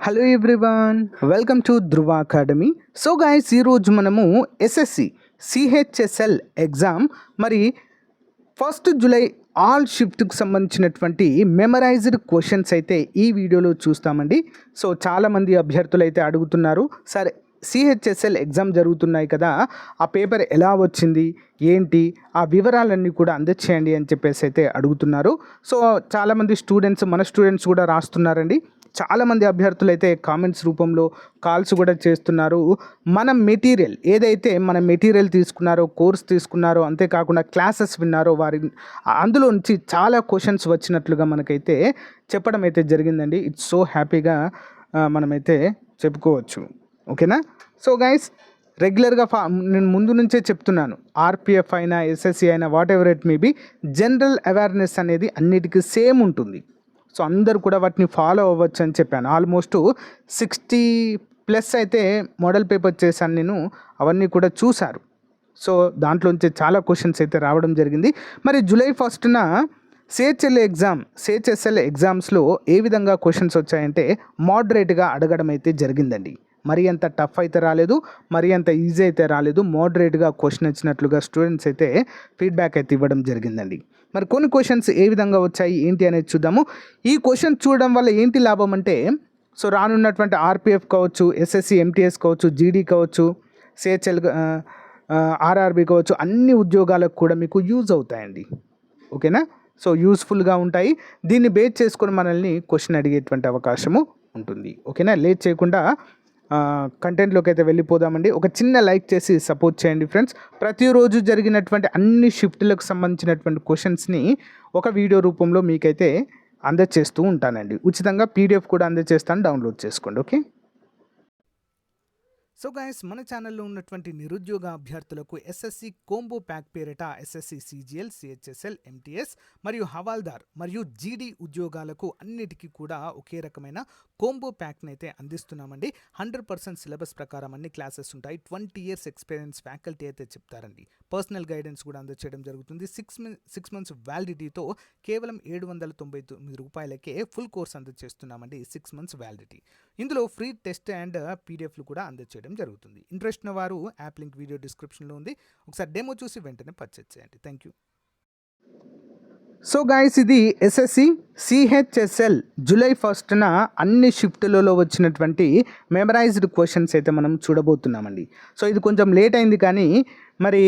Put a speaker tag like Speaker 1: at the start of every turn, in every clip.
Speaker 1: Hello everyone, welcome to Dhruva academy. So guys, ఈరోజు మనము SSC CHSL exam మరి 1 July all షిఫ్ట్కి సంబంధించినటువంటి memorised questions అయితే ఈ వీడియోలో చూస్తామండి. సో చాలామంది అభ్యర్థులు అయితే అడుగుతున్నారు, సరే సిహెచ్ఎస్ఎల్ ఎగ్జామ్ జరుగుతున్నాయి కదా, ఆ పేపర్ ఎలా వచ్చింది ఏంటి, ఆ వివరాలన్నీ కూడా అందచేయండి అని చెప్పేసి అయితే అడుగుతున్నారు. సో చాలామంది స్టూడెంట్స్, మన స్టూడెంట్స్ కూడా రాస్తున్నారండి. చాలామంది అభ్యర్థులు అయితే కామెంట్స్ రూపంలో కాల్స్ కూడా చేస్తున్నారు. మన మెటీరియల్ ఏదైతే మన మెటీరియల్ తీసుకున్నారో, కోర్స్ తీసుకున్నారో, అంతేకాకుండా క్లాసెస్ విన్నారో వారి అందులో నుంచి చాలా క్వశ్చన్స్ వచ్చినట్లుగా మనకైతే చెప్పడం అయితే జరిగిందండి. ఇట్స్ సో హ్యాపీగా మనమైతే చెప్పుకోవచ్చు. ఓకేనా? సో గైస్, రెగ్యులర్గా నేను ముందు నుంచే చెప్తున్నాను, ఆర్పిఎఫ్ అయినా ఎస్ఎస్సి అయినా whatever it may be, general awareness అనేది అన్నిటికీ సేమ్ ఉంటుంది. సో అందరు కూడా వాటిని ఫాలో అవ్వచ్చు అని చెప్పాను. ఆల్మోస్ట్ 60+ అయితే మోడల్ పేపర్ చేశాను నేను, అవన్నీ కూడా చూశారు. సో దాంట్లోంచి చాలా క్వశ్చన్స్ అయితే రావడం జరిగింది. మరి జూలై 1న సిహెచ్ఎస్ఎల్ ఎగ్జామ్స్లో ఏ విధంగా క్వశ్చన్స్ వచ్చాయంటే మోడరేట్గా అడగడం అయితే జరిగిందండి. మరీ అంత టఫ్ అయితే రాలేదు, మరీ అంత ఈజీ అయితే రాలేదు. మోడరేట్గా క్వశ్చన్ ఇచ్చినట్లుగా స్టూడెంట్స్ అయితే ఫీడ్బ్యాక్ అయితే ఇవ్వడం జరిగిందండి. మరి కొన్ని క్వశ్చన్స్ ఏ విధంగా వచ్చాయి ఏంటి అనేది చూద్దాము. ఈ క్వశ్చన్ చూడడం వల్ల ఏంటి లాభం అంటే, సో రానున్నటువంటి ఆర్పిఎఫ్ కావచ్చు, ఎస్ఎస్సి ఎంటీఎస్ కావచ్చు, జీడీ కావచ్చు, సిహెచ్ఎల్ ఆర్ఆర్బి కావచ్చు, అన్ని ఉద్యోగాలకు కూడా మీకు యూజ్ అవుతాయండి. ఓకేనా? సో యూస్ఫుల్గా ఉంటాయి. దీన్ని బేస్ చేసుకొని మనల్ని క్వశ్చన్ అడిగేటువంటి అవకాశము ఉంటుంది. ఓకేనా? లేట్ చేయకుండా కంటెంట్లోకి అయితే వెళ్ళిపోదామండి. ఒక చిన్న లైక్ చేసి సపోర్ట్ చేయండి ఫ్రెండ్స్. ప్రతిరోజు జరిగినటువంటి అన్ని షిఫ్ట్లకు సంబంధించినటువంటి క్వశ్చన్స్ని ఒక వీడియో రూపంలో మీకైతే అందజేస్తూ ఉంటానండి. ఉచితంగా పీడిఎఫ్ కూడా అందజేస్తాను, డౌన్లోడ్ చేసుకోండి. ఓకే? సో గైస్, మన ఛానల్లో ఉన్నటువంటి నిరుద్యోగ అభ్యర్థులకు ఎస్ఎస్సి కోంబో ప్యాక్ పేరిట ఎస్ఎస్సి సిజిఎల్, సిహెచ్ఎస్ఎల్, ఎంటీఎస్ మరియు హవాల్దార్ మరియు జీడీ ఉద్యోగాలకు అన్నిటికీ కూడా ఒకే రకమైన కోంబో ప్యాక్ని అయితే అందిస్తున్నామండి. 100% సిలబస్ ప్రకారం అన్ని క్లాసెస్ ఉంటాయి. 20 years ఎక్స్పీరియన్స్ ఫ్యాకల్టీ అయితే చెప్తారండి. పర్సనల్ గైడెన్స్ కూడా అందచేయడం జరుగుతుంది. 6 months వ్యాలిడిటీతో కేవలం 799 రూపాయలకే ఫుల్ కోర్స్ అందజేస్తున్నామండి. 6 months validity. ఇందులో ఫ్రీ టెస్ట్ అండ్ పీడిఎఫ్లు కూడా అందజేయడం జరుగుతుంది. ఇంట్రెస్ట్ ఉన్న వారు యాప్ లింక్ వీడియో డిస్క్రిప్షన్లో ఉంది, ఒకసారి డెమో చూసి వెంటనే పర్చేజ్ చేయండి. Thank you. సో గాయస్, ఇది ఎస్ఎస్సి సిహెచ్ఎస్ఎల్ జూలై 1న అన్ని షిఫ్ట్లలో వచ్చినటువంటి మెమరైజ్డ్ క్వశ్చన్స్ అయితే మనం చూడబోతున్నామండి. సో ఇది కొంచెం లేట్ అయింది, కానీ మరి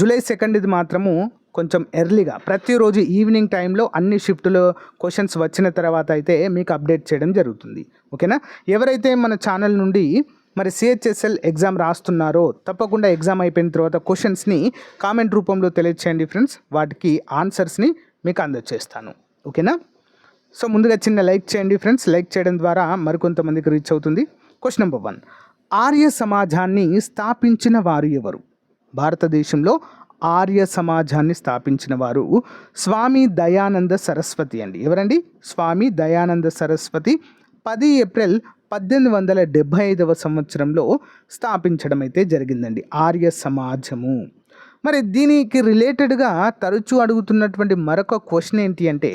Speaker 1: జూలై 2 ఇది మాత్రము కొంచెం ఎర్లీగా ప్రతిరోజు ఈవినింగ్ టైంలో అన్ని షిఫ్ట్లో క్వశ్చన్స్ వచ్చిన తర్వాత అయితే మీకు అప్డేట్ చేయడం జరుగుతుంది. ఓకేనా? ఎవరైతే మన ఛానల్ నుండి మరి సిహెచ్ఎస్ఎల్ ఎగ్జామ్ రాస్తున్నారో తప్పకుండా ఎగ్జామ్ అయిపోయిన తర్వాత క్వశ్చన్స్ని కామెంట్ రూపంలో తెలియచేయండి ఫ్రెండ్స్. వాటికి ఆన్సర్స్ని మీకు అందజేస్తాను. ఓకేనా? సో ముందుగా చిన్న లైక్ చేయండి ఫ్రెండ్స్. లైక్ చేయడం ద్వారా మరికొంతమందికి రీచ్ అవుతుంది. క్వశ్చన్ నెంబర్ 1, ఆర్య సమాజాన్ని స్థాపించిన వారు ఎవరు? భారతదేశంలో ఆర్య సమాజాన్ని స్థాపించిన వారు స్వామి దయానంద సరస్వతి అండి. ఎవరండి? స్వామి దయానంద సరస్వతి 10 ఏప్రిల్ 1875 సంవత్సరంలో స్థాపించడం అయితే జరిగిందండి ఆర్య సమాజము. మరి దీనికి రిలేటెడ్గా తరచూ అడుగుతున్నటువంటి మరొక క్వశ్చన్ ఏంటి అంటే,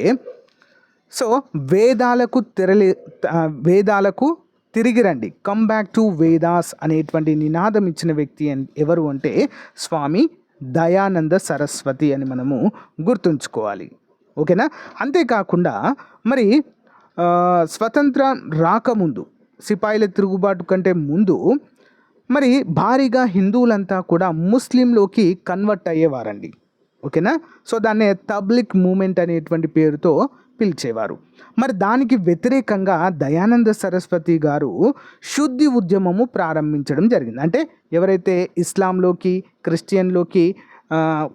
Speaker 1: సో వేదాలకు తిరిగి రండి, కమ్ బ్యాక్ టు వేదాస్ అనేటువంటి నినాదం ఇచ్చిన వ్యక్తి ఎవరు అంటే స్వామి దయానంద సరస్వతి అని మనము గుర్తుంచుకోవాలి. ఓకేనా? అంతేకాకుండా మరి స్వతంత్రం రాకముందు, సిపాయిల తిరుగుబాటు కంటే ముందు మరి భారీగా హిందువులంతా కూడా ముస్లింలోకి కన్వర్ట్ అయ్యేవారండి. ఓకేనా? సో దాన్నే తబ్లిక్ మూమెంట్ అనేటువంటి పేరుతో పిలిచేవారు. మరి దానికి వ్యతిరేకంగా దయానంద సరస్వతి గారు శుద్ధి ఉద్యమము ప్రారంభించడం జరిగింది. అంటే ఎవరైతే ఇస్లాంలోకి, క్రిస్టియన్లోకి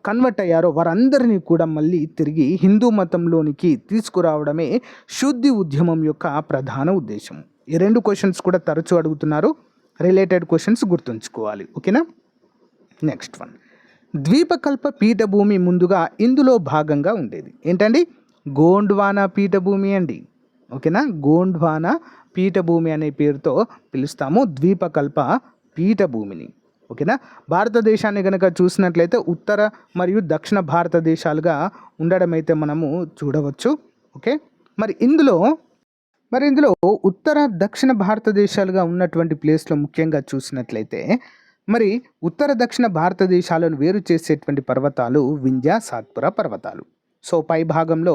Speaker 1: కన్వర్ట్ అయ్యారో వారందరినీ కూడా మళ్ళీ తిరిగి హిందూ మతంలోనికి తీసుకురావడమే శుద్ధి ఉద్యమం యొక్క ప్రధాన ఉద్దేశం. ఈ 2 క్వశ్చన్స్ కూడా తరచూ అడుగుతున్నారు, రిలేటెడ్ క్వశ్చన్స్ గుర్తుంచుకోవాలి. ఓకేనా? నెక్స్ట్ 1, ద్వీపకల్ప పీఠభూమి ముందుగా ఇందులో భాగంగా ఉండేది ఏంటండి? గోండ్వానా పీఠభూమి అండి. ఓకేనా? గోండ్వానా పీఠభూమి అనే పేరుతో పిలుస్తాము ద్వీపకల్ప పీఠభూమిని. ఓకేనా? భారతదేశాన్ని కనుక చూసినట్లయితే ఉత్తర మరియు దక్షిణ భారతదేశాలుగా ఉండడం అయితే మనము చూడవచ్చు. ఓకే? మరి ఇందులో మరి ఇందులో ఉత్తర దక్షిణ భారతదేశాలుగా ఉన్నటువంటి ప్లేస్లో ముఖ్యంగా చూసినట్లయితే మరి ఉత్తర దక్షిణ భారతదేశాలను వేరు చేసేటువంటి పర్వతాలు వింధ్య సాత్పురా పర్వతాలు. సో పై భాగంలో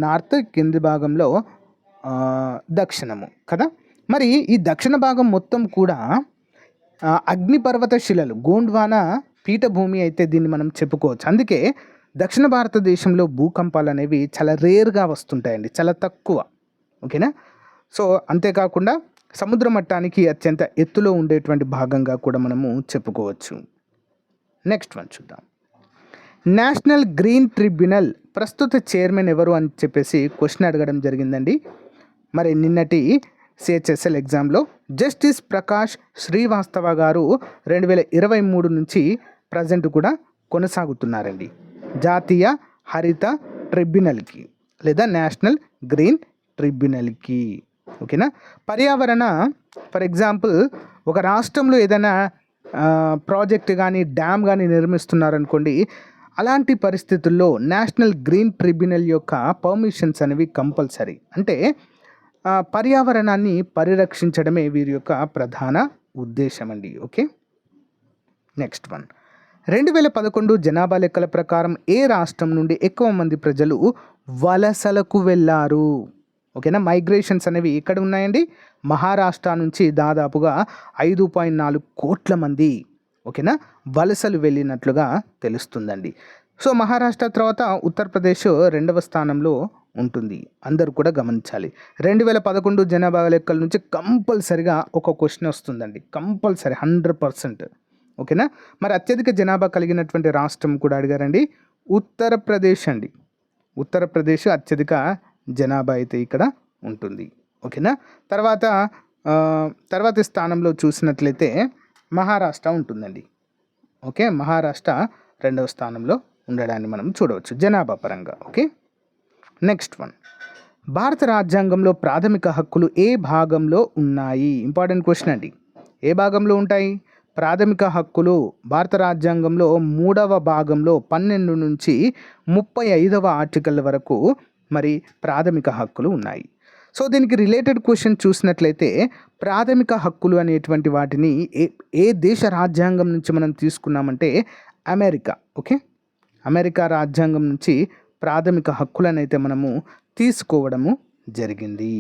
Speaker 1: నార్త్, కింది భాగంలో దక్షిణము కదా. మరి ఈ దక్షిణ భాగం మొత్తం కూడా అగ్నిపర్వత శిలలు, గోండ్వానా పీఠభూమి అయితే దీన్ని మనం చెప్పుకోవచ్చు. అందుకే దక్షిణ భారతదేశంలో భూకంపాలు అనేవి చాలా రేర్గా వస్తుంటాయండి, చాలా తక్కువ. ఓకేనా. సో అంతేకాకుండా సముద్ర మట్టానికి అత్యంత ఎత్తులో ఉండేటువంటి భాగంగా కూడా మనము చెప్పుకోవచ్చు. నెక్స్ట్ వన్ చూద్దాం. నేషనల్ గ్రీన్ ట్రిబ్యునల్ ప్రస్తుత చైర్మన్ ఎవరు అని చెప్పేసి క్వశ్చన్ అడగడం జరిగిందండి. మరి నిన్నటి సిహెచ్ఎస్ఎల్ ఎగ్జామ్లో జస్టిస్ ప్రకాష్ శ్రీవాస్తవ గారు 2023 నుంచి ప్రజెంట్ కూడా కొనసాగుతున్నారండి జాతీయ హరిత ట్రిబ్యునల్కి లేదా నేషనల్ గ్రీన్ ట్రిబ్యునల్కి. ఓకేనా. పర్యావరణ ఫర్ ఎగ్జాంపుల్ ఒక రాష్ట్రంలో ఏదైనా ప్రాజెక్ట్ కానీ డ్యామ్ కానీ నిర్మిస్తున్నారనుకోండి, అలాంటి పరిస్థితుల్లో నేషనల్ గ్రీన్ ట్రిబ్యునల్ యొక్క పర్మిషన్స్ అనేవి కంపల్సరీ. అంటే పర్యావరణాన్ని పరిరక్షించడమే వీరి యొక్క ప్రధాన ఉద్దేశం అండి. ఓకే. Next one. 2011 జనాభా లెక్కల ప్రకారం ఏ రాష్ట్రం నుండి ఎక్కువ మంది ప్రజలు వలసలకు వెళ్ళారు? ఓకేనా. మైగ్రేషన్స్ అనేవి ఇక్కడ ఉన్నాయండి. మహారాష్ట్ర నుంచి దాదాపుగా 5.4 కోట్ల మంది ఓకేనా వలసలు వెళ్ళినట్లుగా తెలుస్తుందండి. సో మహారాష్ట్ర తర్వాత ఉత్తరప్రదేశ్ 2వ స్థానంలో ఉంటుంది. అందరూ కూడా గమనించాలి. 2011 జనాభా లెక్కల నుంచి కంపల్సరిగా ఒక క్వశ్చన్ వస్తుందండి, కంపల్సరీ 100%. ఓకేనా. మరి అత్యధిక జనాభా కలిగినటువంటి రాష్ట్రం కూడా అడిగారండి, ఉత్తరప్రదేశ్ అండి. ఉత్తరప్రదేశ్ అత్యధిక జనాభా అయితే ఇక్కడ ఉంటుంది. ఓకేనా. తర్వాతి స్థానంలో చూసినట్లయితే మహారాష్ట్ర ఉంటుందండి. ఓకే. మహారాష్ట్ర 2వ స్థానంలో ఉండడాన్ని మనం చూడవచ్చు జనాభా పరంగా. ఓకే. Next one. భారత రాజ్యాంగంలో ప్రాథమిక హక్కులు ఏ భాగంలో ఉన్నాయి? ఇంపార్టెంట్ క్వశ్చన్ అండి. ఏ భాగంలో ఉంటాయి ప్రాథమిక హక్కులు? భారత రాజ్యాంగంలో 3వ భాగంలో 12 నుంచి 35వ ఆర్టికల్ వరకు మరి ప్రాథమిక హక్కులు ఉన్నాయి. సో దీనికి రిలేటెడ్ క్వశ్చన్ చూసినట్లయితే ప్రాథమిక హక్కులు అనేటువంటి వాటిని ఏ దేశ రాజ్యాంగం నుంచి మనం తీసుకున్నామంటే అమెరికా. ఓకే. అమెరికా రాజ్యాంగం నుంచి ప్రాథమిక హక్కులను అయితే మనము తీసుకోవడము జరిగింది.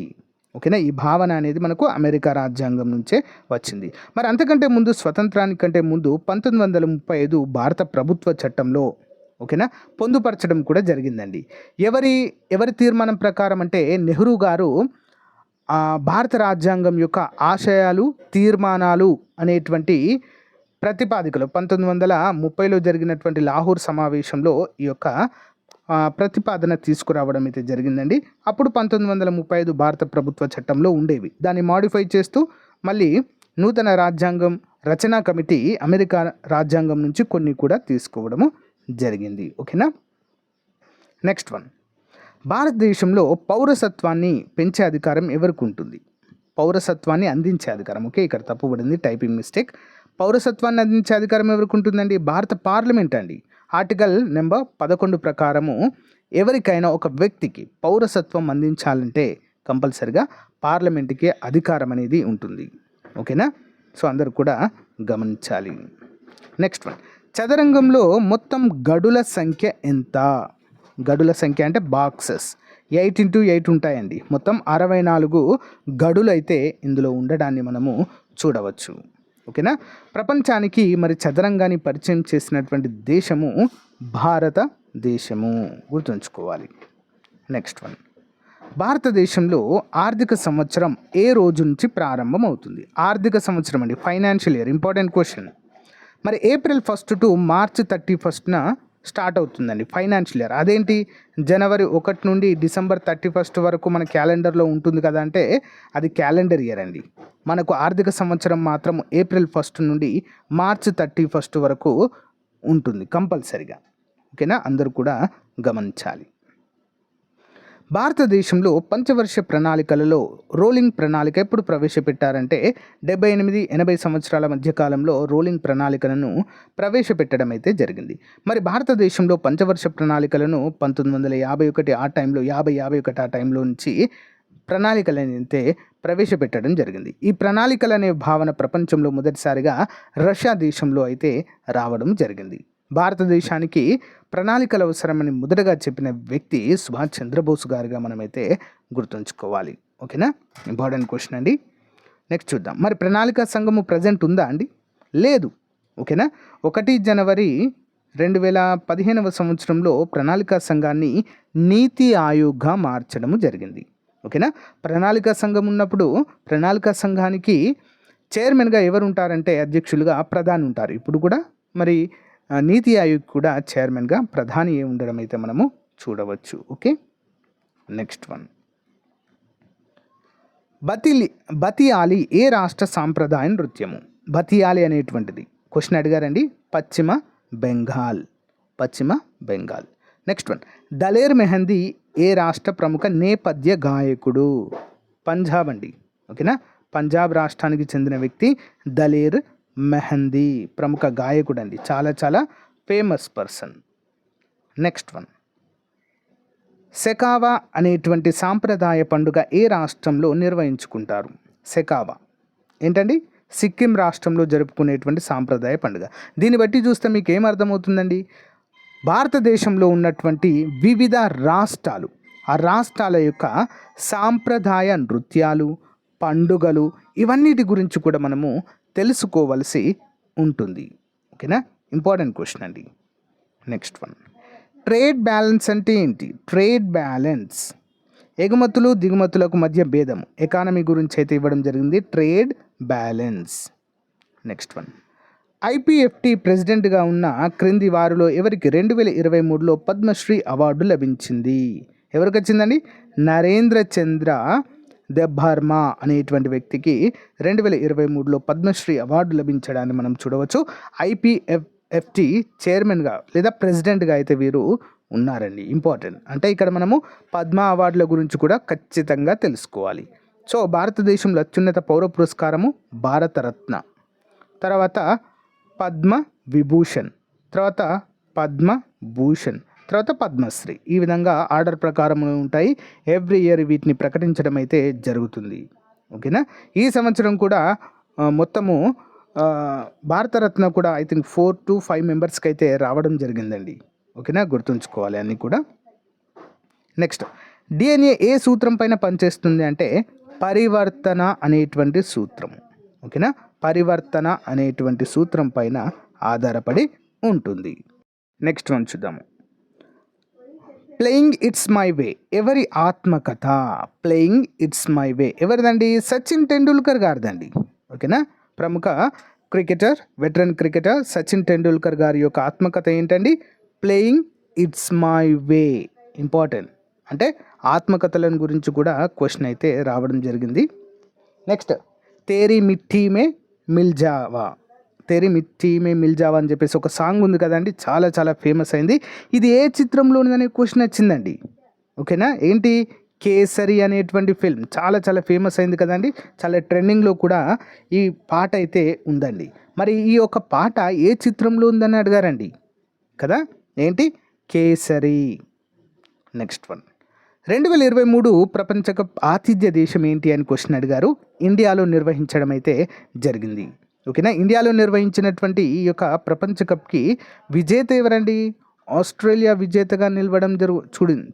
Speaker 1: ఓకేనా. ఈ భావన అనేది మనకు అమెరికా రాజ్యాంగం నుంచే వచ్చింది. మరి అంతకంటే ముందు స్వతంత్రానికంటే ముందు 1935 భారత ప్రభుత్వ చట్టంలో ఓకేనా పొందుపరచడం కూడా జరిగిందండి. ఎవరి తీర్మానం ప్రకారం అంటే నెహ్రూ గారు భారత రాజ్యాంగం యొక్క ఆశయాలు, తీర్మానాలు అనేటువంటి ప్రతిపాదికలు 1930లో జరిగినటువంటి లాహోర్ సమావేశంలో ఈ యొక్క ప్రతిపాదన తీసుకురావడం అయితే జరిగిందండి. అప్పుడు 1935 భారత ప్రభుత్వ చట్టంలో ఉండేవి. దాన్ని మాడిఫై చేస్తూ మళ్ళీ నూతన రాజ్యాంగం రచనా కమిటీ అమెరికా రాజ్యాంగం నుంచి కొన్ని కూడా తీసుకోవడము జరిగింది. ఓకేనా. Next one. భారతదేశంలో పౌరసత్వాన్ని పెంచే అధికారం ఎవరికి ఉంటుంది? పౌరసత్వాన్ని అందించే అధికారం. ఓకే, ఇక్కడ తప్పుపడింది, టైపింగ్ మిస్టేక్. పౌరసత్వాన్ని అందించే అధికారం ఎవరికి ఉంటుందండి? భారత పార్లమెంట్ అండి. ఆర్టికల్ నెంబర్ 11 ప్రకారము ఎవరికైనా ఒక వ్యక్తికి పౌరసత్వం అందించాలంటే కంపల్సరిగా పార్లమెంట్కి అధికారం అనేది ఉంటుంది. ఓకేనా. సో అందరూ కూడా గమనించాలి. Next one. చదరంగంలో మొత్తం గడుల సంఖ్య ఎంత? గడుల సంఖ్య అంటే బాక్సెస్ 8x8 ఉంటాయండి. మొత్తం 64 గడులు అయితే ఇందులో ఉండడాన్ని మనము చూడవచ్చు. ఓకేనా. ప్రపంచానికి మరి చదరంగాన్ని పరిచయం చేసినటువంటి దేశము భారతదేశము, గుర్తుంచుకోవాలి. Next one. భారతదేశంలో ఆర్థిక సంవత్సరం ఏ రోజు నుంచి ప్రారంభం అవుతుంది? ఆర్థిక సంవత్సరం అండి, ఫైనాన్షియల్ ఇయర్. Important question. మరి April 1 టు March 31న స్టార్ట్ అవుతుందండి ఫైనాన్షియల్ ఇయర్. అదేంటి January 1 నుండి December 31 వరకు మన క్యాలెండర్లో ఉంటుంది కదా అంటే అది క్యాలెండర్ ఇయర్ అండి. మనకు ఆర్థిక సంవత్సరం మాత్రం April 1 నుండి March 31 వరకు ఉంటుంది కంపల్సరిగా. ఓకేనా. అందరూ కూడా గమనించాలి. భారతదేశంలో పంచవర్ష ప్రణాళికలలో రోలింగ్ ప్రణాళిక ఎప్పుడు ప్రవేశపెట్టారంటే 78-80 సంవత్సరాల మధ్యకాలంలో రోలింగ్ ప్రణాళికలను ప్రవేశపెట్టడం అయితే జరిగింది. మరి భారతదేశంలో పంచవర్ష ప్రణాళికలను 1951 ఆ టైంలో 50-51 ఆ టైంలో నుంచి ప్రణాళికలను అయితే ప్రవేశపెట్టడం జరిగింది. ఈ ప్రణాళికలు అనే భావన ప్రపంచంలో మొదటిసారిగా రష్యా దేశంలో అయితే రావడం జరిగింది. భారతదేశానికి ప్రణాళికలు అవసరమని మొదటగా చెప్పిన వ్యక్తి సుభాష్ చంద్రబోస్ గారుగా మనమైతే గుర్తుంచుకోవాలి. ఓకేనా, ఇంపార్టెంట్ క్వశ్చన్ అండి. నెక్స్ట్ చూద్దాం. మరి ప్రణాళికా సంఘము ప్రజెంట్ ఉందా అండి? లేదు. ఓకేనా, 1 జనవరి 2015 సంవత్సరంలో ప్రణాళికా సంఘాన్ని నీతి ఆయోగ్గా మార్చడం జరిగింది. ఓకేనా, ప్రణాళికా సంఘం ఉన్నప్పుడు ప్రణాళికా సంఘానికి చైర్మన్గా ఎవరు ఉంటారంటే అధ్యక్షులుగా ప్రధాని ఉంటారు. ఇప్పుడు కూడా మరి నీతి ఆయోగ్ కూడా చైర్మన్గా ప్రధాని ఉండడం అయితే మనము చూడవచ్చు. Okay, next one. బతియాలి ఏ రాష్ట్ర సాంప్రదాయ నృత్యము? బతియాలి అనేటువంటిది క్వశ్చన్ అడిగారండి. పశ్చిమ బెంగాల్. Next one. దలేర్ మెహందీ ఏ రాష్ట్ర ప్రముఖ నేపథ్య గాయకుడు? పంజాబ్ అండి. ఓకేనా, పంజాబ్ రాష్ట్రానికి చెందిన వ్యక్తి దలేర్ మెహందీ, ప్రముఖ గాయకుడు అండి, చాలా famous person. Next one. Sekawa అనేటువంటి సాంప్రదాయ పండుగ ఏ రాష్ట్రంలో నిర్వహించుకుంటారు? సెకావా ఏంటండి? సిక్కిం రాష్ట్రంలో జరుపుకునేటువంటి సాంప్రదాయ పండుగ. దీన్ని బట్టి చూస్తే మీకు ఏమర్థమవుతుందండి? భారతదేశంలో ఉన్నటువంటి వివిధ రాష్ట్రాలు, ఆ రాష్ట్రాల యొక్క సాంప్రదాయ నృత్యాలు, పండుగలు, ఇవన్నిటి గురించి కూడా మనము తెలుసుకోవలసి ఉంటుంది. ఓకేనా, ఇంపార్టెంట్ క్వశ్చన్ అండి. Next one. ట్రేడ్ బ్యాలెన్స్ అంటే ఏంటి? ట్రేడ్ బ్యాలెన్స్ ఎగుమతులు దిగుమతులకు మధ్య భేదము, ఎకానమీ గురించి అయితే ఇవ్వడం జరిగింది. Trade balance. Next one. IPFT ప్రెసిడెంట్గా ఉన్న క్రింది వారిలో ఎవరికి 2023లో పద్మశ్రీ అవార్డు లభించింది? ఎవరికి వచ్చిందండి? నరేంద్ర చంద్ర దెబ్బర్మా అనేటువంటి వ్యక్తికి 2023లో పద్మశ్రీ అవార్డు లభించడాన్ని మనం చూడవచ్చు. IPFT చైర్మన్గా లేదా ప్రెసిడెంట్గా అయితే వీరు ఉన్నారండి. ఇంపార్టెంట్. అంటే ఇక్కడ మనము పద్మ అవార్డుల గురించి కూడా ఖచ్చితంగా తెలుసుకోవాలి. సో భారతదేశంలో అత్యున్నత పౌర పురస్కారము భారతరత్న, తర్వాత పద్మ విభూషణ్, తర్వాత పద్మభూషణ్, తర్వాత పద్మశ్రీ. ఈ విధంగా ఆర్డర్ ప్రకారం ఉంటాయి. ఎవ్రీ ఇయర్ వీటిని ప్రకటించడం అయితే జరుగుతుంది. ఓకేనా, ఈ సంవత్సరం కూడా మొత్తము భారతరత్న కూడా ఐ థింక్ 4 to 5 మెంబర్స్కి అయితే రావడం జరిగిందండి. ఓకేనా, గుర్తుంచుకోవాలి అన్నీ కూడా. నెక్స్ట్. DNA ఏ సూత్రం పైన పనిచేస్తుంది అంటే పరివర్తన అనేటువంటి సూత్రం. ఓకేనా, పరివర్తన అనేటువంటి సూత్రం పైన ఆధారపడి ఉంటుంది. నెక్స్ట్ వన్ చూద్దాము. ప్లేయింగ్ ఇట్స్ మై వే ఎవరి ఆత్మకథ? ప్లేయింగ్ ఇట్స్ మై వే ఎవరిదండి? సచిన్ టెండూల్కర్ గారిదండి. ఓకేనా, ప్రముఖ cricketer, veteran cricketer Sachin Tendulkar గారి యొక్క ఆత్మకథ ఏంటండి? Playing it's my way. Important. అంటే ఆత్మకథలను గురించి కూడా క్వశ్చన్ అయితే రావడం జరిగింది. నెక్స్ట్. తేరీ మిఠీ మే మిల్ జావా అని చెప్పేసి ఒక సాంగ్ ఉంది కదండి, చాలా ఫేమస్ అయింది. ఇది ఏ చిత్రంలో ఉందనే క్వశ్చన్ వచ్చిందండి. ఓకేనా, ఏంటి? కేసరి అనేటువంటి ఫిల్మ్ చాలా ఫేమస్ అయింది కదండి, చాలా ట్రెండింగ్లో కూడా ఈ పాట అయితే ఉందండి. మరి ఈ యొక్క పాట ఏ చిత్రంలో ఉందని అడిగారండి కదా, ఏంటి? కేసరి. Next one. 2023 ప్రపంచ కప్ ఆతిథ్య దేశం ఏంటి అని క్వశ్చన్ అడిగారు. ఇండియాలో నిర్వహించడం అయితే జరిగింది. ఓకేనా, ఇండియాలో నిర్వహించినటువంటి ఈ యొక్క ప్రపంచ కప్కి విజేత ఎవరండి? ఆస్ట్రేలియా విజేతగా నిలవడం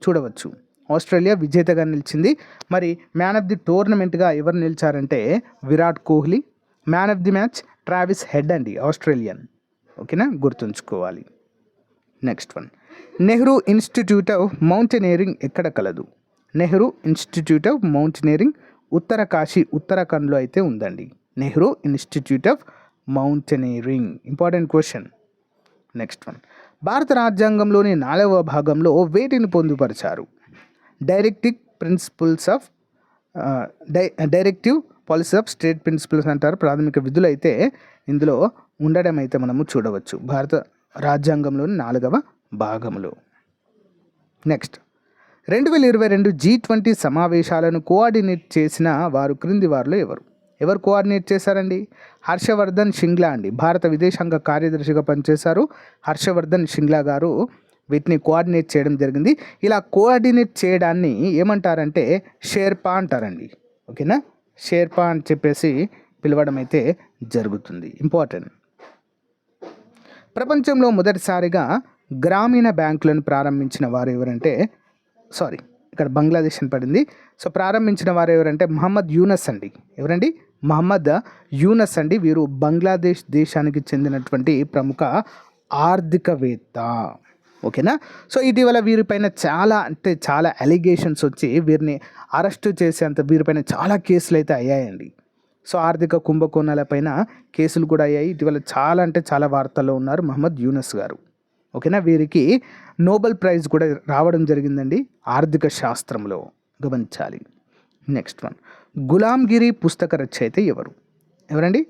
Speaker 1: చూడవచ్చు. ఆస్ట్రేలియా విజేతగా నిలిచింది. మరి మ్యాన్ ఆఫ్ ది టోర్నమెంట్గా ఎవరు నిలిచారంటే Virat Kohli. Man of the match Travis Head అండి, ఆస్ట్రేలియన్. ఓకేనా, గుర్తుంచుకోవాలి. Next one. Nehru institute of mountaineering ఎక్కడ కలదు? Nehru institute of mountaineering Uttarkashi, ఉత్తరాఖండ్లో అయితే ఉందండి. Nehru institute of mountaineering. Important question. Next one. భారత రాజ్యాంగంలోని 4వ భాగంలో వేటిని పొందుపరిచారు? Directive policy of state principles అంటారు. ప్రాథమిక విధులు అయితే ఇందులో ఉండడం అయితే మనము చూడవచ్చు భారత రాజ్యాంగంలోని 4వ భాగంలో. నెక్స్ట్. 2022 G20 సమావేశాలను కోఆర్డినేట్ చేసిన వారు క్రింది వారిలో ఎవరు కోఆర్డినేట్ చేశారండి? హర్షవర్ధన్ శ్రింగ్లా అండి, భారత విదేశాంగ కార్యదర్శిగా పనిచేశారు. హర్షవర్ధన్ శ్రింగ్లా గారు వీటిని కోఆర్డినేట్ చేయడం జరిగింది. ఇలా కోఆర్డినేట్ చేయడాన్ని ఏమంటారంటే షేర్పా అంటారండి. ఓకేనా, షేర్పా అని చెప్పేసి పిలవడం అయితే జరుగుతుంది. ఇంపార్టెంట్. ప్రపంచంలో మొదటిసారిగా గ్రామీణ బ్యాంకులను ప్రారంభించిన వారు ఎవరంటే ఇక్కడ బంగ్లాదేశ్ అని పడింది. సో ప్రారంభించిన వారు ఎవరంటే మహమ్మద్ యూనస్ అండి. ఎవరండి? మహమ్మద్ యూనస్ అండి. వీరు బంగ్లాదేశ్ దేశానికి చెందినటువంటి ప్రముఖ ఆర్థికవేత్త. ఓకేనా. సో ఇటీవల వీరిపైన చాలా అలిగేషన్స్ వచ్చి వీరిని అరెస్టు చేసేంత వీరిపైన చాలా కేసులు అయితే అయ్యాయండి. సో ఆర్థిక కుంభకోణాలపైన కేసులు కూడా అయ్యాయి. ఇటీవల చాలా వార్తల్లో ఉన్నారు మహమ్మద్ యూనస్ గారు. ఓకేనా. వీరికి నోబెల్ ప్రైజ్ కూడా రావడం జరిగిందండి ఆర్థిక శాస్త్రంలో, గమనించాలి. నెక్స్ట్ వన్, గులాంగిరి పుస్తక రచయిత ఎవరండి?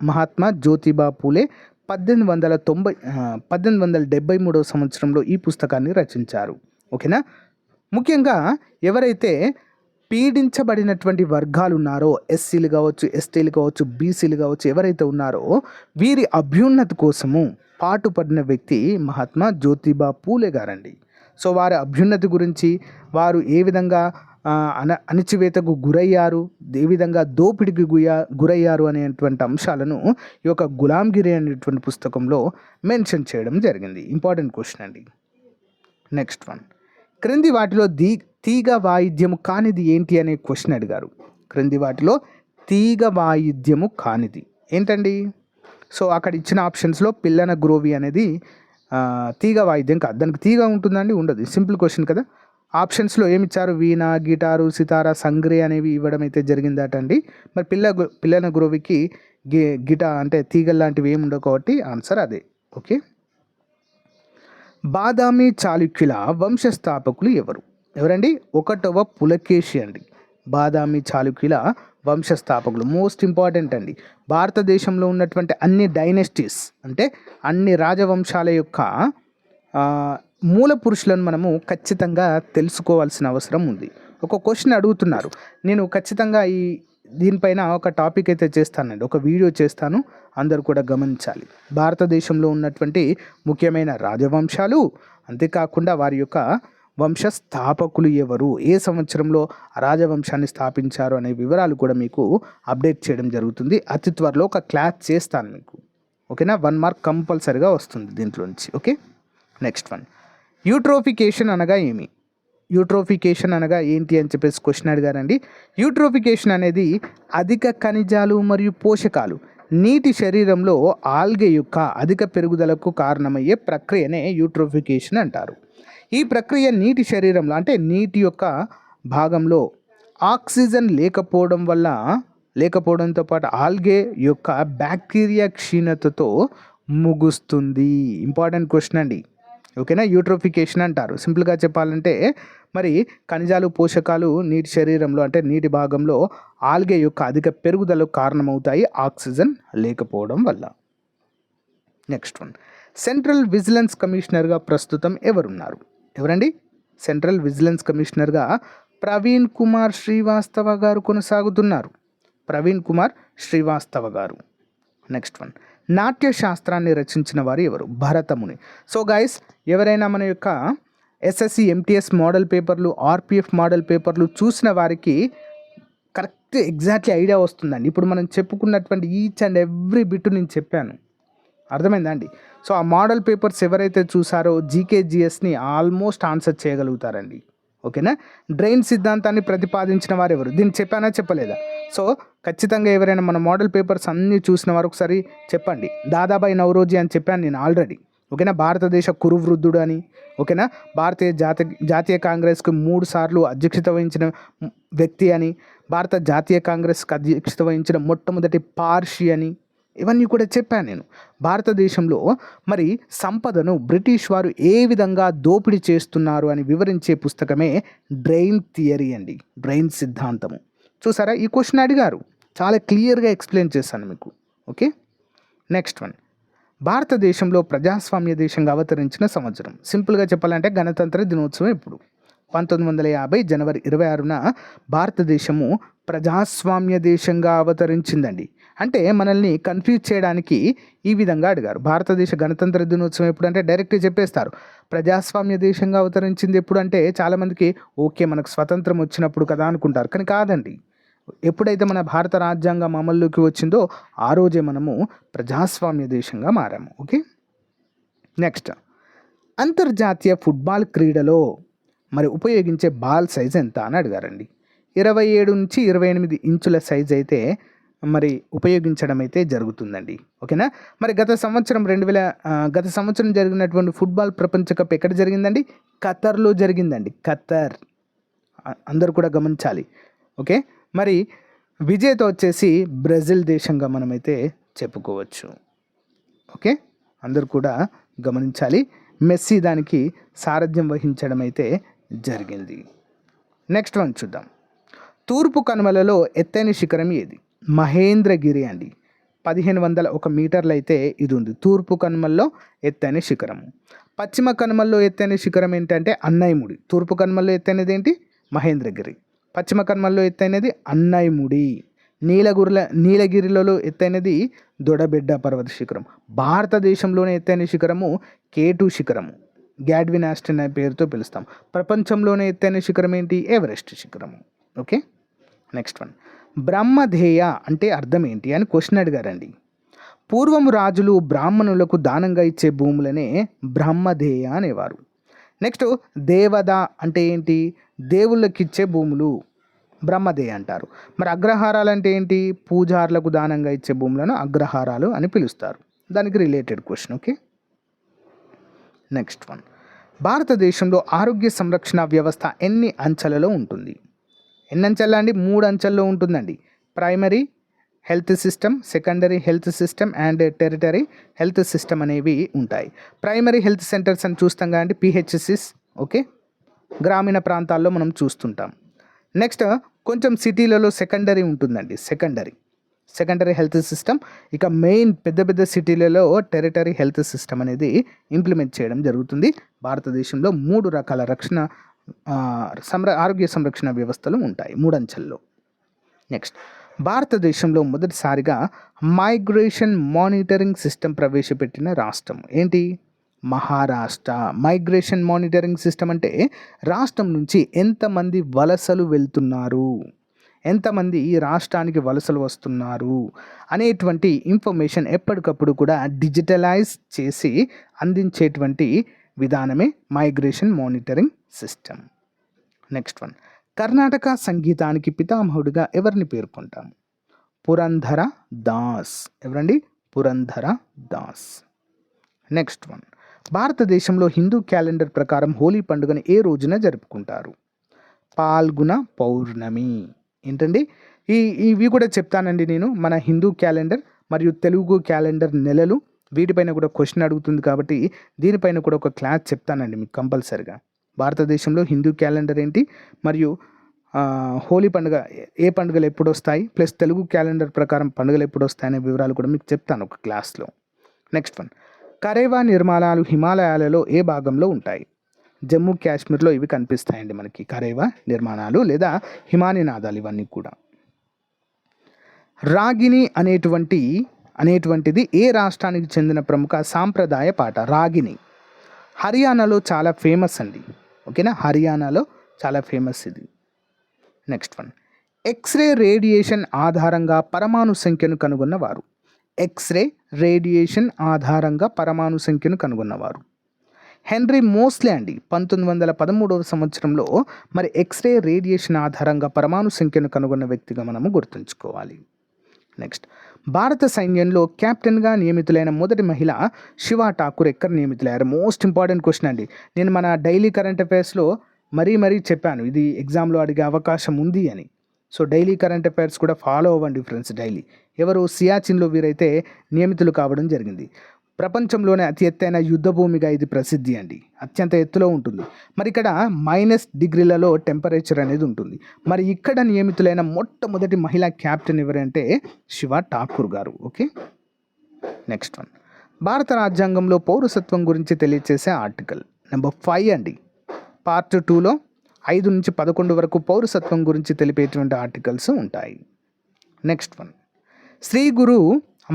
Speaker 1: మహాత్మా జ్యోతిబా పూలే 1873 సంవత్సరంలో ఈ పుస్తకాన్ని రచించారు. ఓకేనా. ముఖ్యంగా ఎవరైతే పీడించబడినటువంటి వర్గాలు ఉన్నారో, ఎస్సీలు కావచ్చు, ఎస్టీలు కావచ్చు, బీసీలు కావచ్చు, ఎవరైతే ఉన్నారో వీరి అభ్యున్నతి కోసము పాటుపడిన వ్యక్తి మహాత్మా జ్యోతిబా పూలే గారండి. సో వారి అభ్యున్నతి గురించి, వారు ఏ విధంగా అణచివేతకు గురయ్యారు, ఏ విధంగా దోపిడికి గురయ్యారు అనేటువంటి అంశాలను ఈ యొక్క గులాంగిరి అనేటువంటి పుస్తకంలో మెన్షన్ చేయడం జరిగింది. ఇంపార్టెంట్ క్వశ్చన్ అండి. నెక్స్ట్ వన్, క్రింది వాటిలో తీగ వాయిద్యము కానిది ఏంటి అనే క్వశ్చన్ అడిగారు. క్రింది వాటిలో తీగ వాయిద్యము కానిది ఏంటండి? సో అక్కడ ఇచ్చిన ఆప్షన్స్లో పిల్లన గ్రోవి అనేది తీగ వాయిద్యం కాదు. దానికి తీగ ఉంటుందండి? ఉండదు. సింపుల్ క్వశ్చన్ కదా. ఆప్షన్స్లో ఏమి ఇచ్చారు? వీణ, గిటారు, సితారా, సంగ్రే అనేవి ఇవ్వడం అయితే జరిగిందట అండి. మరి పిల్లన గ్రోవికి గిటార్ అంటే తీగ లాంటివి ఏమి ఉండవు కాబట్టి ఆన్సర్ అదే. ఓకే. బాదామి చాళుక్యుల వంశస్థాపకులు ఎవరండి? 1వ పులకేశి అండి. బాదామి చాళుక్యుల వంశస్థాపకులు మోస్ట్ ఇంపార్టెంట్ అండి. భారతదేశంలో ఉన్నటువంటి అన్ని డైనెస్టీస్ అంటే అన్ని రాజవంశాల యొక్క మూల పురుషులను మనము ఖచ్చితంగా తెలుసుకోవాల్సిన అవసరం ఉంది. ఒక క్వశ్చన్ అడుగుతున్నారు, నేను ఖచ్చితంగా దీనిపైన ఒక టాపిక్ అయితే చేస్తానండి, ఒక వీడియో చేస్తాను, అందరూ కూడా గమనించాలి. భారతదేశంలో ఉన్నటువంటి ముఖ్యమైన రాజవంశాలు, అంతేకాకుండా వారి యొక్క వంశస్థాపకులు ఎవరు, ఏ సంవత్సరంలో రాజవంశాన్ని స్థాపించారు అనే వివరాలు కూడా మీకు అప్డేట్ చేయడం జరుగుతుంది. అతి త్వరలో ఒక క్లాస్ చేస్తాను మీకు. ఓకేనా. 1 మార్క్ కంపల్సరిగా వస్తుంది దీంట్లో నుంచి. ఓకే. నెక్స్ట్ వన్, యూట్రోఫికేషన్ అనగా ఏమి? యూట్రోఫికేషన్ అనగా ఏంటి అని చెప్పేసి క్వశ్చన్ అడిగారండి. యూట్రోఫికేషన్ అనేది అధిక ఖనిజాలు మరియు పోషకాలు నీటి శరీరంలో ఆల్గే యొక్క అధిక పెరుగుదలకు కారణమయ్యే ప్రక్రియనే యూట్రోఫికేషన్ అంటారు. ఈ ప్రక్రియ నీటి శరీరంలో అంటే నీటి యొక్క భాగంలో ఆక్సిజన్ లేకపోవడంతో పాటు ఆల్గే యొక్క బ్యాక్టీరియా క్షీణతతో ముగుస్తుంది. ఇంపార్టెంట్ క్వశ్చన్ అండి. ఓకేనా. యూట్రోఫికేషన్ అంటారు. సింపుల్గా చెప్పాలంటే మరి ఖనిజాలు, పోషకాలు నీటి శరీరంలో అంటే నీటి భాగంలో ఆల్గే యొక్క అధిక పెరుగుదలకు కారణమవుతాయి ఆక్సిజన్ లేకపోవడం వల్ల. నెక్స్ట్ వన్, సెంట్రల్ విజిలెన్స్ కమిషనర్గా ప్రస్తుతం ఎవరండి? సెంట్రల్ విజిలెన్స్ కమిషనర్గా ప్రవీణ్ కుమార్ శ్రీవాస్తవ గారు కొనసాగుతున్నారు. ప్రవీణ్ కుమార్ శ్రీవాస్తవ గారు. నెక్స్ట్ వన్, నాట్య శాస్త్రాన్ని రచించిన వారు ఎవరు? భరతముని. సో గైస్, ఎవరైనా మన యొక్క ఎస్ఎస్సి ఎంటీఎస్ మోడల్ పేపర్లు, ఆర్పిఎఫ్ మోడల్ పేపర్లు చూసిన వారికి కరెక్ట్ ఎగ్జాక్ట్లీ ఐడియా వస్తుందండి. ఇప్పుడు మనం చెప్పుకున్నటువంటి ఈచ్ అండ్ ఎవ్రీ బిట్ నేను చెప్పాను, అర్థమైందా అండి? సో ఆ మోడల్ పేపర్స్ ఎవరైతే చూసారో జీకేజిఎస్ని ఆల్మోస్ట్ ఆన్సర్ చేయగలుగుతారండి. ఓకేనా. డ్రైన్ సిద్ధాంతాన్ని ప్రతిపాదించిన వారు ఎవరు? దీన్ని చెప్పానా చెప్పలేదా? సో ఖచ్చితంగా ఎవరైనా మన మోడల్ పేపర్స్ అన్నీ చూసిన వారు ఒకసారి చెప్పండి. దాదాబాయి నౌరోజీ అని చెప్పాను నేను ఆల్రెడీ. ఓకేనా. భారతదేశ కురువృద్ధుడు అని. ఓకేనా. భారతీయ జాతీయ కాంగ్రెస్కి 3 సార్లు అధ్యక్షత వహించిన వ్యక్తి అని. భారత జాతీయ కాంగ్రెస్కి అధ్యక్షత వహించిన మొట్టమొదటి పార్షి అని. ఇవన్నీ కూడా చెప్పాను నేను. భారతదేశంలో మరి సంపదను బ్రిటిష్ వారు ఏ విధంగా దోపిడీ చేస్తున్నారు అని వివరించే పుస్తకమే డ్రైన్ థియరీ అండి, డ్రైన్ సిద్ధాంతము. చూసారా, ఈ క్వశ్చన్ అడిగారు, చాలా క్లియర్గా ఎక్స్ప్లెయిన్ చేశాను మీకు. ఓకే. నెక్స్ట్ వన్, భారతదేశంలో ప్రజాస్వామ్య దేశంగా అవతరించిన సంవత్సరం. సింపుల్గా చెప్పాలంటే గణతంత్ర దినోత్సవం ఎప్పుడు? 1950 జనవరి 26న భారతదేశము ప్రజాస్వామ్య దేశంగా అవతరించిందండి. అంటే మనల్ని కన్ఫ్యూజ్ చేయడానికి ఈ విధంగా అడిగారు. భారతదేశ గణతంత్ర దినోత్సవం ఎప్పుడు అంటే డైరెక్ట్గా చెప్పేస్తారు ప్రజాస్వామ్య దేశంగా అవతరించింది ఎప్పుడు అంటే చాలామందికి ఓకే మనకు స్వతంత్రం వచ్చినప్పుడు కదా అనుకుంటారు, కానీ కాదండి. ఎప్పుడైతే మన భారత రాజ్యాంగం అమల్లోకి వచ్చిందో ఆ రోజే మనము ప్రజాస్వామ్య దేశంగా మారాము. ఓకే, నెక్స్ట్ అంతర్జాతీయ ఫుట్బాల్ క్రీడలో మరి ఉపయోగించే బాల్ సైజ్ ఎంత అని అడిగారండి. 27 నుంచి 28 ఇంచుల సైజ్ అయితే మరి ఉపయోగించడం అయితే జరుగుతుందండి. ఓకేనా. మరి గత సంవత్సరం జరిగినటువంటి ఫుట్బాల్ ప్రపంచ కప్ ఎక్కడ జరిగిందండి? ఖతర్లో జరిగిందండి. ఖతర్ అందరూ కూడా గమనించాలి. ఓకే, మరి విజేత వచ్చేసి బ్రెజిల్ దేశంగా మనమైతే చెప్పుకోవచ్చు. ఓకే, అందరూ కూడా గమనించాలి. మెస్సీ దానికి సారథ్యం వహించడం అయితే జరిగింది. నెక్స్ట్ వన్ చూద్దాం. తూర్పు కనుమలలో ఎత్తైన శిఖరం ఏది? మహేంద్రగిరి అండి. 1501 మీటర్లు అయితే ఇది ఉంది. తూర్పు కనుమల్లో ఎత్తైన శిఖరం. పశ్చిమ కనుమల్లో ఎత్తైన శిఖరం ఏంటంటే అన్నైముడి. తూర్పు కనుమల్లో ఎత్తైనది ఏంటి? మహేంద్రగిరి. పశ్చిమ కనుమల్లో ఎత్తైనది అన్నైముడి. నీలగిరిలలో ఎత్తైనది దొడబెడ్డ పర్వత శిఖరం. భారతదేశంలోనే ఎత్తైన శిఖరము K2 శిఖరము, గ్యాడ్విన్ ఆస్టిన్ అనే పేరుతో పిలుస్తాం. ప్రపంచంలోనే ఎత్తైన శిఖరం ఏంటి? ఎవరెస్ట్ శిఖరము. Okay, next one. బ్రహ్మధేయ అంటే అర్థం ఏంటి అని క్వశ్చన్ అడిగారండి. పూర్వము రాజులు బ్రాహ్మణులకు దానంగా ఇచ్చే భూములనే బ్రహ్మధేయ అనేవారు. నెక్స్ట్ దేవద అంటే ఏంటి? దేవుళ్ళకి ఇచ్చే భూములు బ్రహ్మధేయ అంటారు. మరి అగ్రహారాలు అంటే ఏంటి? పూజారులకు దానంగా ఇచ్చే భూములను అగ్రహారాలు అని పిలుస్తారు. దానికి related question. Okay, next one. భారతదేశంలో ఆరోగ్య సంరక్షణ వ్యవస్థ ఎన్ని అంచెలలో ఉంటుంది? ఎన్ని అంచెల్లో అండి? 3 అంచెల్లో ఉంటుందండి. Primary health system, secondary health system and territory health system అనేవి ఉంటాయి. ప్రైమరీ హెల్త్ సెంటర్స్ అని చూస్తాం కదండి, PHCs. ఓకే, గ్రామీణ ప్రాంతాల్లో మనం చూస్తుంటాం. నెక్స్ట్ కొంచెం సిటీలలో సెకండరీ ఉంటుందండి. Secondary health system. ఇక మెయిన్ పెద్ద సిటీలలో టెరిటరీ హెల్త్ సిస్టమ్ అనేది ఇంప్లిమెంట్ చేయడం జరుగుతుంది. భారతదేశంలో 3 రకాల ఆరోగ్య సంరక్షణ వ్యవస్థలు ఉంటాయి 3 అంచెల్లో. నెక్స్ట్ భారతదేశంలో మొదటిసారిగా మైగ్రేషన్ మానిటరింగ్ సిస్టమ్ ప్రవేశపెట్టిన రాష్ట్రం ఏంటి? మహారాష్ట్ర. మైగ్రేషన్ మానిటరింగ్ సిస్టమ్ అంటే రాష్ట్రం నుంచి ఎంతమంది వలసలు వెళ్తున్నారు, ఎంతమంది ఈ రాష్ట్రానికి వలసలు వస్తున్నారు అనేటువంటి ఇన్ఫర్మేషన్ ఎప్పటికప్పుడు కూడా డిజిటలైజ్ చేసి అందించేటువంటి విధానమే migration monitoring system. Next one. Karnataka సంగీతానికి పితామహుడిగా ఎవరిని పేర్కొంటాం? పురంధర దాస్. ఎవరండి? పురంధర దాస్. Next one. భారతదేశంలో హిందూ క్యాలెండర్ ప్రకారం హోలీ పండుగను ఏ రోజున జరుపుకుంటారు? పాల్గుణ పౌర్ణమి. ఏంటండి ఇవి కూడా చెప్తానండి నేను. మన హిందూ క్యాలెండర్ మరియు తెలుగు క్యాలెండర్ నెలలు వీటిపైన కూడా క్వశ్చన్ అడుగుతుంది కాబట్టి దీనిపైన కూడా ఒక క్లాస్ చెప్తానండి మీకు కంపల్సరిగా. భారతదేశంలో హిందూ క్యాలెండర్ ఏంటి మరియు హోలీ పండుగ ఏ పండుగలు ఎప్పుడు వస్తాయి, ప్లస్ తెలుగు క్యాలెండర్ ప్రకారం పండుగలు ఎప్పుడు వస్తాయి అనే వివరాలు కూడా మీకు చెప్తాను ఒక క్లాస్లో. Next one. కరేవా నిర్మాణాలు హిమాలయాలలో ఏ భాగంలో ఉంటాయి? జమ్మూ కాశ్మీర్లో ఇవి కనిపిస్తాయండి మనకి, కరేవా నిర్మాణాలు లేదా హిమానీనాదాలు ఇవన్నీ కూడా. రాగిని అనేటువంటిది ఏ రాష్ట్రానికి చెందిన ప్రముఖ సాంప్రదాయ పాట? రాగిని హర్యానాలో చాలా ఫేమస్ అండి. ఓకేనా, హర్యానాలో చాలా ఫేమస్ ఇది. Next one. ఎక్స్రే రేడియేషన్ ఆధారంగా పరమాణు సంఖ్యను కనుగొన్నవారు? ఎక్స్రే రేడియేషన్ ఆధారంగా పరమాణు సంఖ్యను కనుగొన్నవారు హెన్రీ మోస్లే అండి. 1913వ సంవత్సరంలో మరి ఎక్స్రే రేడియేషన్ ఆధారంగా పరమాణు సంఖ్యను కనుగొన్న వ్యక్తిగా మనము గుర్తుంచుకోవాలి. నెక్స్ట్. భారత సైన్యంలో కెప్టెన్గా నియమితులైన మొదటి మహిళ శివా ఠాకూర్ ఎక్కడ నియమితులయ్యారు? మోస్ట్ ఇంపార్టెంట్ క్వశ్చన్ అండి. నేను మన డైలీ కరెంట్ అఫైర్స్లో మరీ చెప్పాను ఇది ఎగ్జామ్లో అడిగే అవకాశం ఉంది అని. సో డైలీ కరెంట్ అఫైర్స్ కూడా ఫాలో అవ్వండి ఫ్రెండ్స్ డైలీ. ఎవరు? సియాచిన్లో వీరైతే నియమితులు కావడం జరిగింది. ప్రపంచంలోనే అతి ఎత్తైన యుద్ధ భూమిగా ఇది ప్రసిద్ధి అండి. అత్యంత ఎత్తులో ఉంటుంది. మరి ఇక్కడ -డిగ్రీలలో టెంపరేచర్ అనేది ఉంటుంది. మరి ఇక్కడ నియమితులైన మొట్టమొదటి మహిళా క్యాప్టెన్ ఎవరంటే శివా ఠాకూర్ గారు. Okay, next one. భారత రాజ్యాంగంలో పౌరసత్వం గురించి తెలియచేసే ఆర్టికల్ నెంబర్ 5 అండి. పార్ట్ 2లో 5 నుంచి 11 వరకు పౌరసత్వం గురించి తెలిపేటువంటి ఆర్టికల్స్ ఉంటాయి. Next one. శ్రీ గురు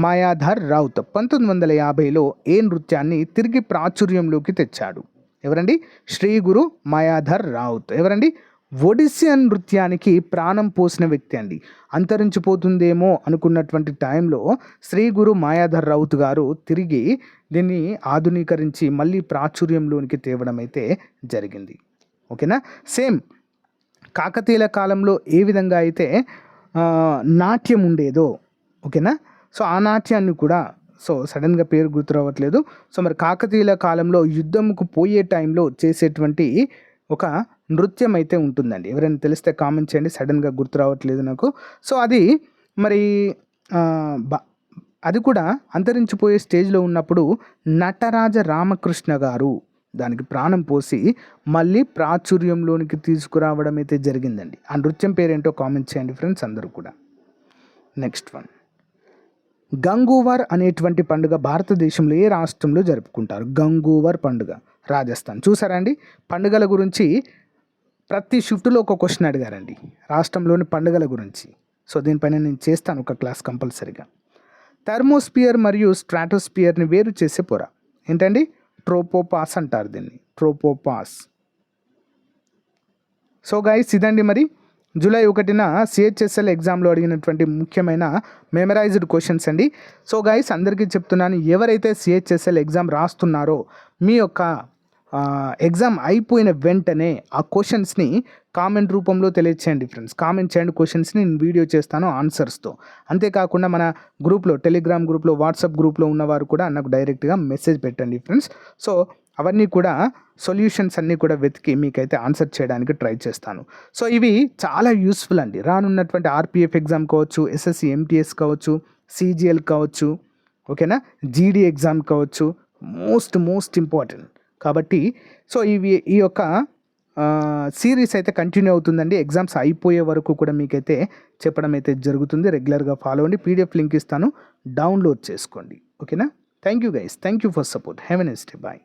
Speaker 1: మాయాధర్ రౌత్ 1950లో ఏ నృత్యాన్ని తిరిగి ప్రాచుర్యంలోకి తెచ్చాడు? ఎవరండి? శ్రీ గురు మాయాధర్ రావుత్. ఎవరండి? ఒడిస్సియన్ నృత్యానికి ప్రాణం పోసిన వ్యక్తి అండి. అంతరించిపోతుందేమో అనుకున్నటువంటి టైంలో శ్రీ గురు మాయాధర్ రౌత్ గారు తిరిగి దీన్ని ఆధునీకరించి మళ్ళీ ప్రాచుర్యంలోనికి తేవడం అయితే జరిగింది. ఓకేనా? సేమ్ కాకతీయుల కాలంలో ఏ విధంగా అయితే నాట్యం ఉండేదో, ఓకేనా, సో ఆ నాట్యాన్ని కూడా, సో సడన్గా పేరు గుర్తు రావట్లేదు, సో మరి కాకతీయుల కాలంలో యుద్ధంకు పోయే టైంలో చేసేటువంటి ఒక నృత్యం అయితే ఉంటుందండి. ఎవరైనా తెలిస్తే కామెంట్ చేయండి, సడన్గా గుర్తు రావట్లేదు నాకు. సో అది మరి అది కూడా అంతరించిపోయే స్టేజ్లో ఉన్నప్పుడు నటరాజ రామకృష్ణ గారు దానికి ప్రాణం పోసి మళ్ళీ ప్రాచుర్యంలోనికి తీసుకురావడం అయితే జరిగిందండి. ఆ నృత్యం పేరేంటో కామెంట్ చేయండి ఫ్రెండ్స్ అందరూ కూడా. నెక్స్ట్ వన్, గంగూవర్ అనేటువంటి పండుగ భారతదేశంలో ఏ రాష్ట్రంలో జరుపుకుంటారు? గంగూవర్ పండుగ, రాజస్థాన్. చూసారా అండి, పండుగల గురించి ప్రతి షిఫ్ట్లో ఒక క్వశ్చన్ అడిగారండి రాష్ట్రంలోని పండుగల గురించి. సో దీనిపైన నేను చేస్తాను ఒక క్లాస్ కంపల్సరీగా. థర్మోస్పియర్ మరియు స్ట్రాటోస్పియర్ని వేరు చేసే పొర ఏంటండి? ట్రోపోపాస్ అంటారు దీన్ని, ట్రోపోపాస్. సో గైస్ ఇదండి మరి జూలై 1న సిహెచ్ఎస్ఎల్ ఎగ్జామ్లో అడిగినటువంటి ముఖ్యమైన మెమరైజ్డ్ క్వశ్చన్స్ అండి. సో గైస్ అందరికీ చెప్తున్నాను, ఎవరైతే సిహెచ్ఎస్ఎల్ ఎగ్జామ్ రాస్తున్నారో మీ యొక్క ఎగ్జామ్ అయిపోయిన వెంటనే ఆ క్వశ్చన్స్ని కామెంట్ రూపంలో తెలియచేయండి ఫ్రెండ్స్. కామెంట్ చేయండి క్వశ్చన్స్ని, నేను వీడియో చేస్తాను ఆన్సర్స్తో. అంతేకాకుండా మన గ్రూప్లో, టెలిగ్రామ్ గ్రూప్లో, వాట్సాప్ గ్రూప్లో ఉన్నవారు కూడా నాకు డైరెక్ట్గా మెసేజ్ పెట్టండి ఫ్రెండ్స్. సో అవన్నీ కూడా సొల్యూషన్స్ అన్నీ కూడా వెతికి మీకైతే ఆన్సర్ చేయడానికి ట్రై చేస్తాను. సో ఇవి చాలా యూస్ఫుల్ అండి. రానున్నటువంటి ఆర్పిఎఫ్ ఎగ్జామ్ కావచ్చు, ఎస్ఎస్సి ఎంటీఎస్ కావచ్చు, సిజిఎల్ కావచ్చు, ఓకేనా, జీడీ ఎగ్జామ్ కావచ్చు, మోస్ట్ ఇంపార్టెంట్ కాబట్టి సో ఈ యొక్క సిరీస్ అయితే కంటిన్యూ అవుతుందండి. ఎగ్జామ్స్ అయిపోయే వరకు కూడా మీకైతే చెప్పడం అయితే జరుగుతుంది. రెగ్యులర్గా ఫాలో అవ్వండి. పీడిఎఫ్ లింక్ ఇస్తాను, డౌన్లోడ్ చేసుకోండి. ఓకేనా? Thank you guys, thank you for support. Have a nice day, bye.